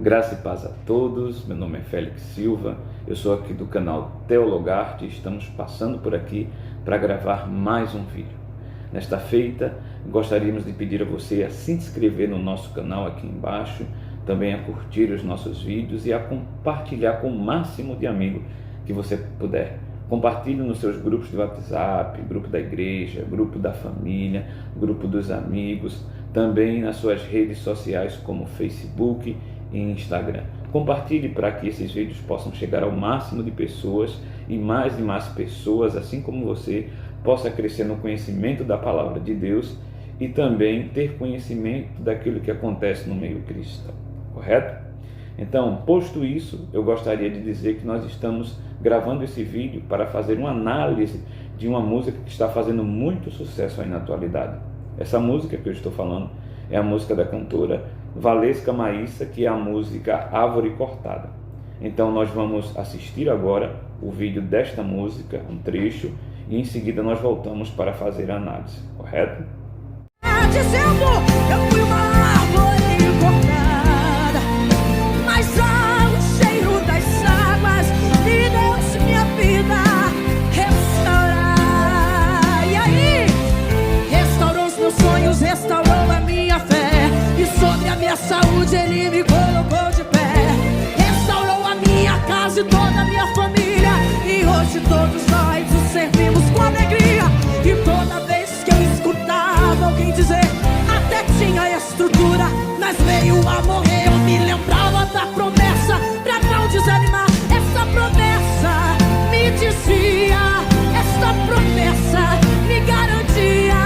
Graça e paz a todos, meu nome é Félix Silva, eu sou aqui do canal Teologarte e estamos passando por aqui para gravar mais um vídeo. Nesta feita, gostaríamos de pedir a você a se inscrever no nosso canal aqui embaixo, também a curtir os nossos vídeos e a compartilhar com o máximo de amigos que você puder. Compartilhe nos seus grupos de WhatsApp, grupo da igreja, grupo da família, grupo dos amigos, também nas suas redes sociais como Facebook e Instagram. Compartilhe para que esses vídeos possam chegar ao máximo de pessoas e mais pessoas, assim como você, possa crescer no conhecimento da palavra de Deus e também ter conhecimento daquilo que acontece no meio cristão, correto? Então, posto isso, eu gostaria de dizer que nós estamos gravando esse vídeo para fazer uma análise de uma música que está fazendo muito sucesso aí na atualidade. Essa música que eu estou falando é a música da cantora Valesca Maíssa, que é a música Árvore Cortada. Então nós vamos assistir agora o vídeo desta música, um trecho, e em seguida nós voltamos para fazer a análise, correto? Dizendo, eu fui uma árvore cortada, mas ao cheiro das águas de Deus minha vida restaurar. E aí, restaurou os meus sonhos, restaurou a minha fé, e sobre a minha saúde Ele me colocou de pé. Restaurou a minha casa e toda a minha família, e hoje todos nós o servimos com alegria. E toda vez que eu escutava alguém dizer, até tinha estrutura, mas veio a morrer, eu me lembrava da promessa, pra não desanimar. Essa promessa me dizia, essa promessa me garantia.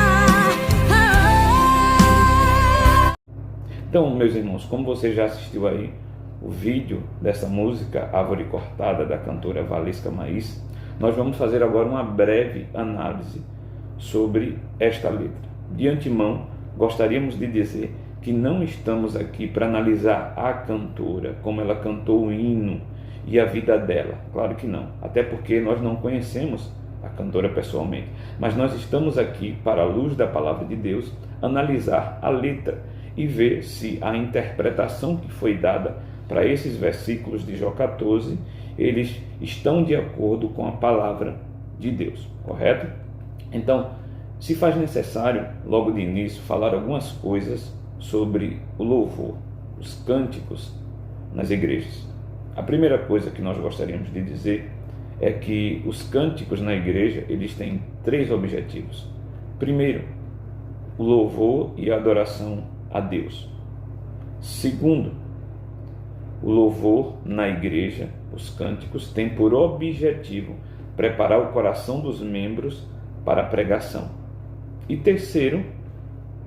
Então, meus irmãos, como você já assistiu aí o vídeo dessa música Árvore Cortada, da cantora Valesca Maíssa, nós vamos fazer agora uma breve análise sobre esta letra. De antemão, gostaríamos de dizer que não estamos aqui para analisar a cantora, como ela cantou o hino e a vida dela. Claro que não, até porque nós não conhecemos a cantora pessoalmente. Mas nós estamos aqui, para a luz da palavra de Deus, analisar a letra e ver se a interpretação que foi dada para esses versículos de Jó 14, eles estão de acordo com a palavra de Deus, correto? Então, se faz necessário, logo de início, falar algumas coisas sobre o louvor, os cânticos nas igrejas. A primeira coisa que nós gostaríamos de dizer é que os cânticos na igreja, eles têm três objetivos. Primeiro, o louvor e a adoração a Deus. Segundo, o louvor na igreja, os cânticos, têm por objetivo preparar o coração dos membros para a pregação. E terceiro,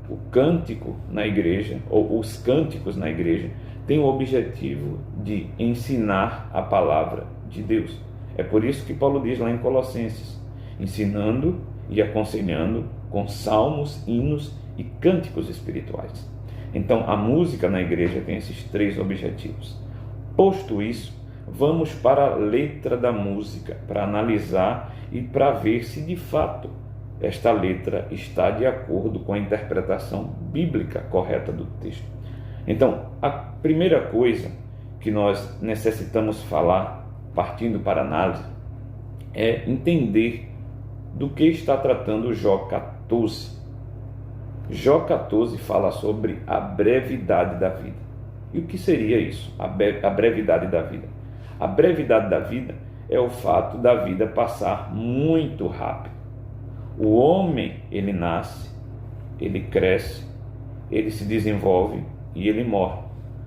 o cântico na igreja, ou os cânticos na igreja, têm o objetivo de ensinar a palavra de Deus. É por isso que Paulo diz lá em Colossenses, ensinando e aconselhando com salmos, hinos e cânticos espirituais. Então, a música na igreja tem esses três objetivos. Posto isso, vamos para a letra da música, para analisar e para ver se de fato esta letra está de acordo com a interpretação bíblica correta do texto. Então, a primeira coisa que nós necessitamos falar, partindo para a análise, é entender do que está tratando Jó 14. Jó 14 fala sobre a brevidade da vida. E o que seria isso, a brevidade da vida? A brevidade da vida é o fato da vida passar muito rápido. O homem, ele nasce, ele cresce, ele se desenvolve e ele morre.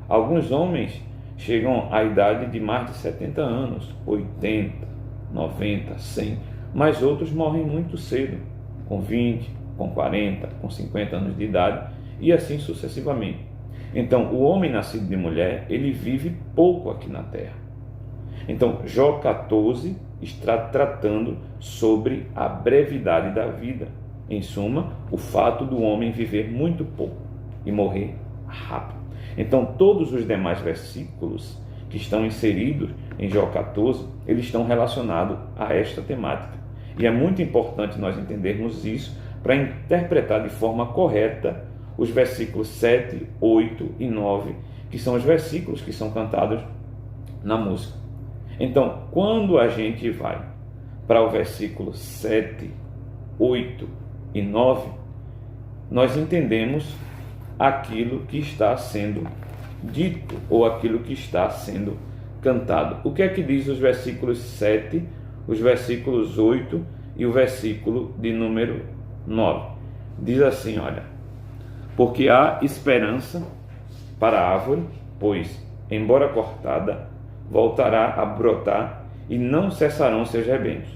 Alguns homens chegam à idade de mais de 70 anos, 80, 90, 100, mas outros morrem muito cedo, com 20, com 40, com 50 anos de idade e assim sucessivamente. Então, o homem nascido de mulher, ele vive pouco aqui na terra. Então, Jó 14 está tratando sobre a brevidade da vida. Em suma, o fato do homem viver muito pouco e morrer rápido. Então, todos os demais versículos que estão inseridos em Jó 14, eles estão relacionados a esta temática. E é muito importante nós entendermos isso para interpretar de forma correta os versículos 7, 8 e 9, que são os versículos que são cantados na música. Então, quando a gente vai para o versículo 7, 8 e 9, nós entendemos aquilo que está sendo dito ou aquilo que está sendo cantado. O que é que diz os versículos 7, os versículos 8 e o versículo de número 9? Diz assim, olha: porque há esperança para a árvore, pois, embora cortada, voltará a brotar e não cessarão seus rebentos.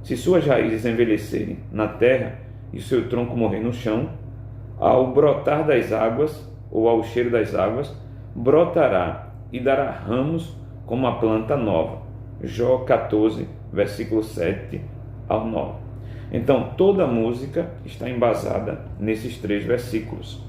Se suas raízes envelhecerem na terra e seu tronco morrer no chão, ao brotar das águas ou ao cheiro das águas, brotará e dará ramos como a planta nova. Jó 14, versículo 7 ao 9. Então, toda a música está embasada nesses 3 versículos,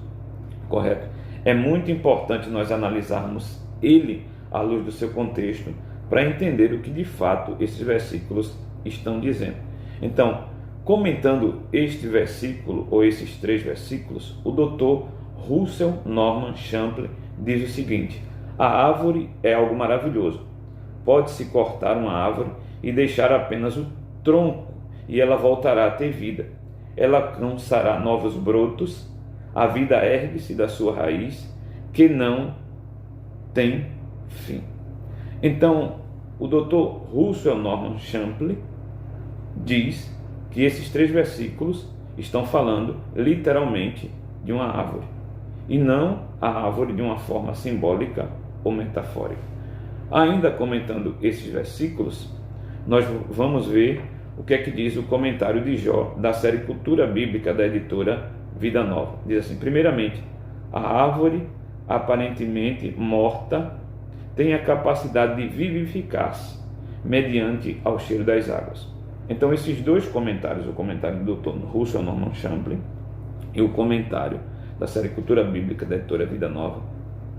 correto? É muito importante nós analisarmos ele à luz do seu contexto para entender o que de fato esses versículos estão dizendo. Então, comentando este versículo ou esses 3 versículos, o Dr. Russell Norman Champlin diz o seguinte: a árvore é algo maravilhoso. Pode-se cortar uma árvore e deixar apenas o tronco, e ela voltará a ter vida. Ela alcançará novos brotos, a vida ergue-se da sua raiz, que não tem fim. Então, o Dr. Russell Norman Champlin diz que esses 3 versículos estão falando literalmente de uma árvore, e não a árvore de uma forma simbólica ou metafórica. Ainda comentando esses versículos, nós vamos ver o que é que diz o comentário de Jó da série Cultura Bíblica da editora Vida Nova. Diz assim: primeiramente, a árvore aparentemente morta tem a capacidade de vivificar-se mediante ao cheiro das águas. Então, esses 2 comentários, o comentário do Dr. Russell Norman Champlin e o comentário da série Cultura Bíblica da editora Vida Nova,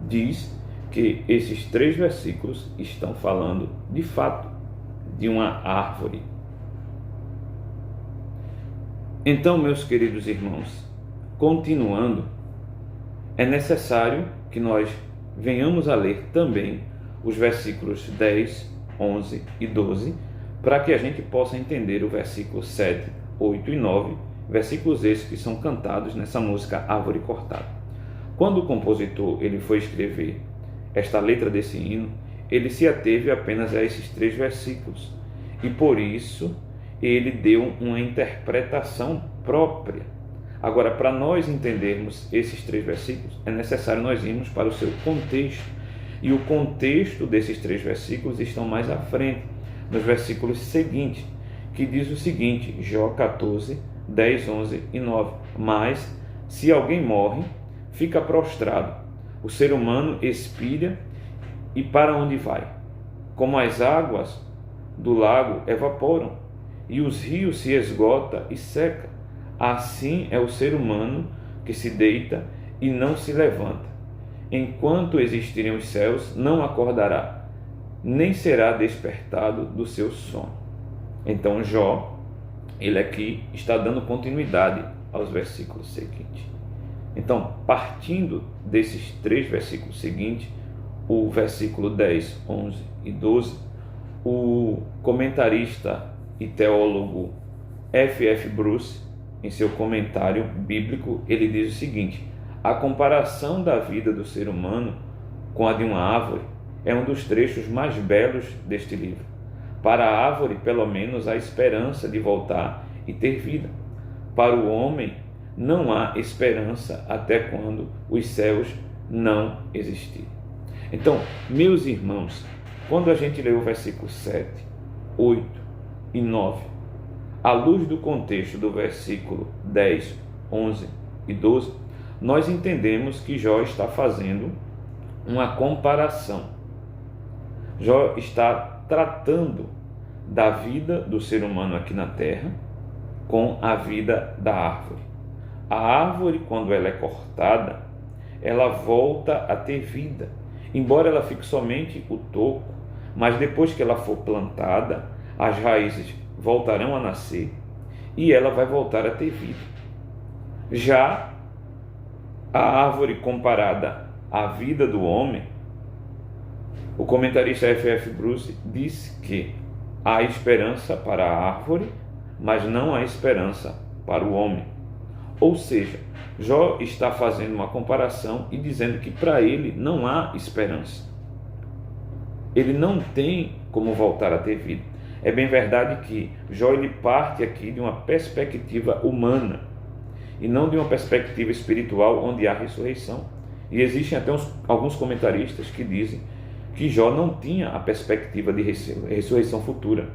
diz que esses 3 versículos estão falando de fato de uma árvore. Então, meus queridos irmãos, continuando, é necessário que nós venhamos a ler também os versículos 10, 11 e 12, para que a gente possa entender o versículo 7, 8 e 9, versículos esses que são cantados nessa música Árvore Cortada. Quando o compositor ele foi escrever esta letra desse hino, ele se ateve apenas a esses 3 versículos, e por isso ele deu uma interpretação própria. Agora, para nós entendermos esses 3 versículos, é necessário nós irmos para o seu contexto, e o contexto desses 3 versículos estão mais à frente, nos versículos seguintes, que diz o seguinte: Jó 14, 10, 11 e 9. Mas, se alguém morre, fica prostrado, o ser humano expira, e para onde vai? Como as águas do lago evaporam, e os rios se esgotam e secam, assim é o ser humano que se deita e não se levanta. Enquanto existirem os céus, não acordará, nem será despertado do seu sono. Então Jó, ele aqui está dando continuidade aos versículos seguintes. Então, partindo desses 3 versículos seguintes, o versículo 10, 11 e 12, o comentarista e teólogo F.F. Bruce, em seu comentário bíblico, ele diz o seguinte: a comparação da vida do ser humano com a de uma árvore é um dos trechos mais belos deste livro. Para a árvore, pelo menos, há esperança de voltar e ter vida. Para o homem, não há esperança até quando os céus não existirem. Então, meus irmãos, quando a gente lê o versículo 7, 8 e 9, à luz do contexto do versículo 10, 11 e 12, nós entendemos que Jó está fazendo uma comparação. Jó está tratando da vida do ser humano aqui na terra com a vida da árvore. A árvore, quando ela é cortada, ela volta a ter vida, embora ela fique somente o toco, mas depois que ela for plantada, as raízes voltarão a nascer e ela vai voltar a ter vida. Já a árvore comparada a vida do homem, o comentarista F.F. Bruce disse que há esperança para a árvore, mas não há esperança para o homem. Ou seja, Jó está fazendo uma comparação e dizendo que para ele não há esperança. Ele não tem como voltar a ter vida. É bem verdade que Jó ele parte aqui de uma perspectiva humana e não de uma perspectiva espiritual onde há ressurreição. E existem até alguns comentaristas que dizem que Jó não tinha a perspectiva de ressurreição futura.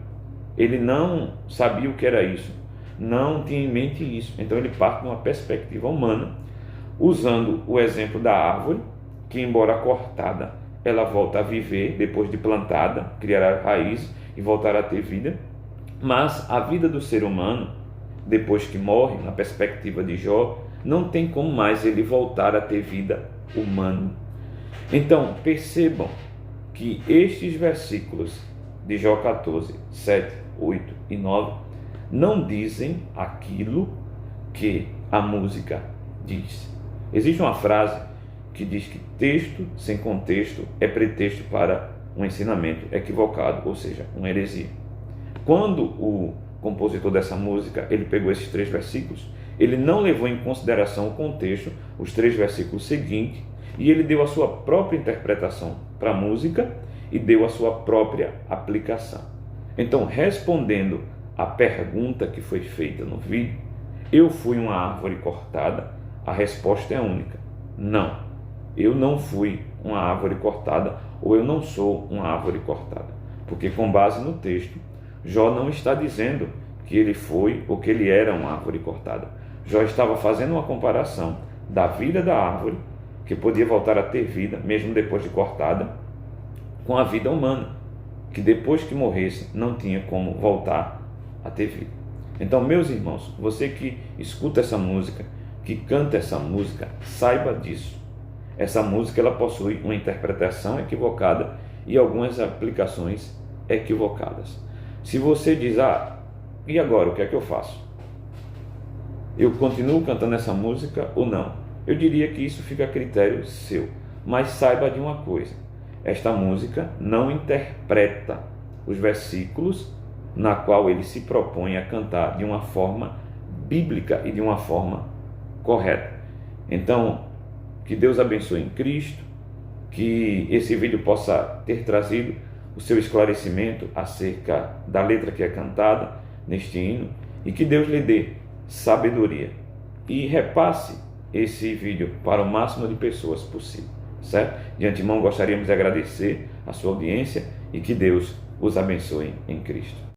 Ele não sabia o que era isso, não tinha em mente isso. Então ele parte de uma perspectiva humana, usando o exemplo da árvore, que embora cortada, ela volta a viver depois de plantada, criará raízes e voltará a ter vida. Mas a vida do ser humano, depois que morre, na perspectiva de Jó, não tem como mais ele voltar a ter vida humana. Então percebam que estes versículos de Jó 14, 7, 8 e 9 não dizem aquilo que a música diz. Existe uma frase que diz que texto sem contexto é pretexto para um ensinamento equivocado, ou seja, uma heresia. Quando o compositor dessa música ele pegou esses 3 versículos, ele não levou em consideração o contexto, os 3 versículos seguintes, e ele deu a sua própria interpretação para a música e deu a sua própria aplicação. Então, respondendo à pergunta que foi feita no vídeo, eu fui uma árvore cortada? A resposta é única: não, eu não fui uma árvore cortada, ou eu não sou uma árvore cortada. Porque com base no texto, Jó não está dizendo que ele foi ou que ele era uma árvore cortada. Jó estava fazendo uma comparação da vida da árvore, que podia voltar a ter vida, mesmo depois de cortada, com a vida humana, que depois que morresse não tinha como voltar a ter vida. Então, meus irmãos, você que escuta essa música, que canta essa música, saiba disso. Essa música ela possui uma interpretação equivocada e algumas aplicações equivocadas. Se você diz, e agora, o que é que eu faço? Eu continuo cantando essa música ou não? Eu diria que isso fica a critério seu. Mas saiba de uma coisa: esta música não interpreta os versículos na qual ele se propõe a cantar de uma forma bíblica e de uma forma correta. Então, que Deus abençoe em Cristo, que esse vídeo possa ter trazido o seu esclarecimento acerca da letra que é cantada neste hino, e que Deus lhe dê sabedoria e repasse esse vídeo para o máximo de pessoas possível, certo? De antemão gostaríamos de agradecer a sua audiência e que Deus os abençoe em Cristo.